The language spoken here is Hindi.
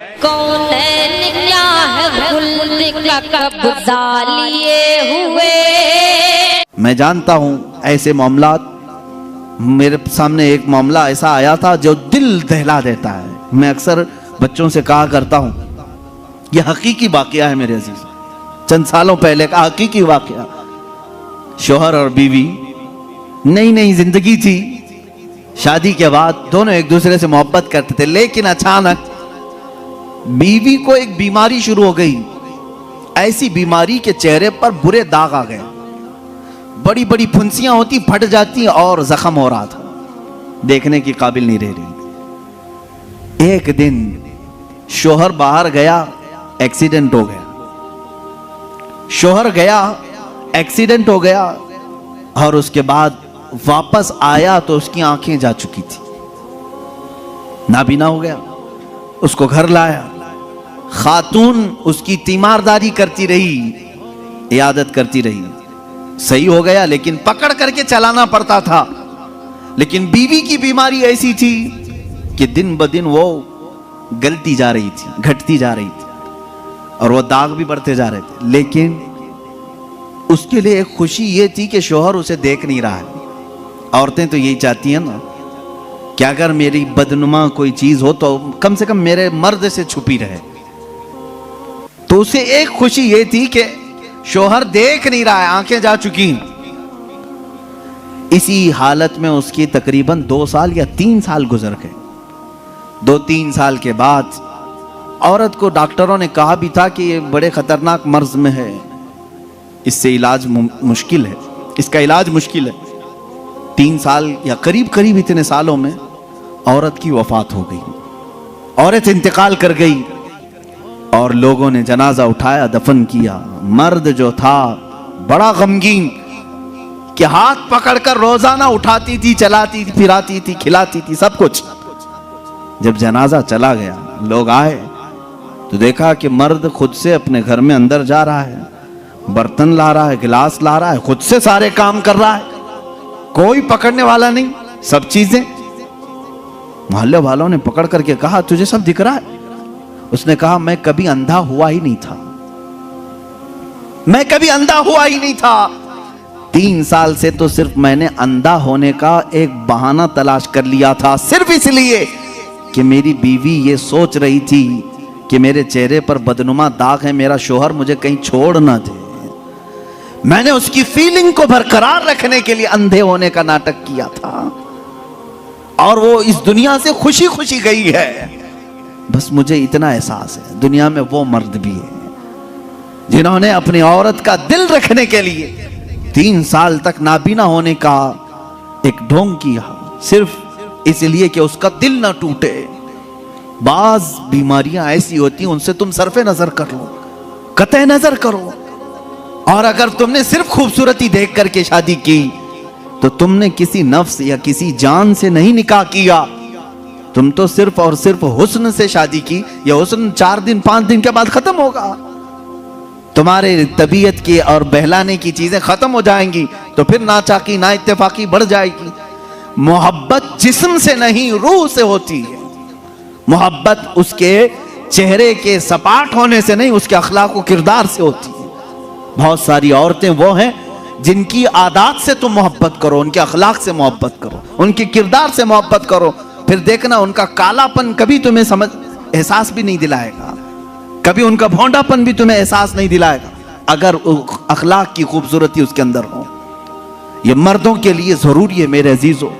कौनैन क्या है खुल्द का कब्जा लिए हुए। मैं जानता हूं ऐसे मामलात, मेरे सामने एक मामला ऐसा आया था जो दिल दहला देता है। मैं अक्सर बच्चों से कहा करता हूं, यह हकीकी वाकया है मेरे अजीज, चंद सालों पहले का हकीकी वाकया। शौहर और बीवी, नई नई जिंदगी थी, शादी के बाद दोनों एक दूसरे से मोहब्बत करते थे, लेकिन अचानक बीवी को एक बीमारी शुरू हो गई। ऐसी बीमारी के चेहरे पर बुरे दाग आ गए, बड़ी बड़ी फुंसियां होती, फट जाती और जख्म हो रहा था, देखने की काबिल नहीं रह रही। एक दिन शौहर बाहर गया, एक्सीडेंट हो गया। शौहर गया, एक्सीडेंट हो गया, और उसके बाद वापस आया तो उसकी आंखें जा चुकी थी, नाबीना हो गया। उसको घर लाया, खातून उसकी तीमारदारी करती रही, इयादत करती रही। सही हो गया, लेकिन पकड़ करके चलाना पड़ता था। लेकिन बीवी की बीमारी ऐसी थी कि दिन ब दिन वो गलती जा रही थी, घटती जा रही थी, और वो दाग भी बढ़ते जा रहे थे। लेकिन उसके लिए एक खुशी ये थी कि शौहर उसे देख नहीं रहा है। औरतें तो यही चाहती हैं ना कि अगर मेरी बदनुमा कोई चीज हो तो कम से कम मेरे मर्द से छुपी रहे। तो उसे एक खुशी ये थी कि शौहर देख नहीं रहा है, आंखें जा चुकी। इसी हालत में उसकी तकरीबन 2 साल या 3 साल गुजर गए। 2-3 साल के बाद औरत को डॉक्टरों ने कहा भी था कि ये बड़े खतरनाक मर्ज में है, इससे इलाज मुश्किल है, इसका इलाज मुश्किल है। 3 साल या करीब करीब इतने सालों में औरत की वफात हो गई, औरत इंतकाल कर गई, और लोगों ने जनाजा उठाया, दफन किया। मर्द जो था बड़ा गमगीन कि हाथ पकड़कर रोजाना उठाती थी, चलाती थी, फिराती थी, खिलाती थी, सब कुछ। जब जनाजा चला गया, लोग आए तो देखा कि मर्द खुद से अपने घर में अंदर जा रहा है, बर्तन ला रहा है, गिलास ला रहा है, खुद से सारे काम कर रहा है, कोई पकड़ने वाला नहीं, सब चीजें। मोहल्ले वालों ने पकड़ करके कहा, तुझे सब दिख रहा है? उसने कहा, मैं कभी अंधा हुआ ही नहीं था, मैं कभी अंधा हुआ ही नहीं था। 3 साल से तो सिर्फ मैंने अंधा होने का एक बहाना तलाश कर लिया था, सिर्फ इसलिए कि मेरी बीवी ये सोच रही थी कि मेरे चेहरे पर बदनुमा दाग है, मेरा शौहर मुझे कहीं छोड़ ना दे। मैंने उसकी फीलिंग को बरकरार रखने के लिए अंधे होने का नाटक किया था, और वो इस दुनिया से खुशी खुशी गई है। बस मुझे इतना एहसास है, दुनिया में वो मर्द भी है जिन्होंने अपनी औरत का दिल रखने के लिए 3 साल तक नाबीना होने का एक ढोंग किया, सिर्फ इसलिए कि उसका दिल ना टूटे। बाज बीमारियां ऐसी होती हैं, उनसे तुम सरफे नजर कर लो, कतई नजर करो। और अगर तुमने सिर्फ खूबसूरती देख करके शादी की तो तुमने किसी नफ्स या किसी जान से नहीं निकाह किया, तुम तो सिर्फ और सिर्फ हुस्न से शादी की। यह हुस्न 4 दिन 5 दिन के बाद खत्म होगा, तुम्हारे तबीयत की और बहलाने की चीजें खत्म हो जाएंगी, तो फिर नाचाकी ना इत्तेफाकी बढ़ जाएगी। मोहब्बत जिस्म से नहीं, रूह से होती है। मोहब्बत उसके चेहरे के सपाट होने से नहीं, उसके अखलाक व किरदार से होती है। बहुत सारी औरतें वो हैं जिनकी आदत से तुम मोहब्बत करो, उनके अखलाक से मोहब्बत करो, उनके किरदार से मोहब्बत करो, फिर देखना उनका कालापन कभी तुम्हें एहसास भी नहीं दिलाएगा, कभी उनका भोंडापन भी तुम्हें एहसास नहीं दिलाएगा, अगर अखलाक की खूबसूरती उसके अंदर हो। ये मर्दों के लिए जरूरी है मेरे अजीजों।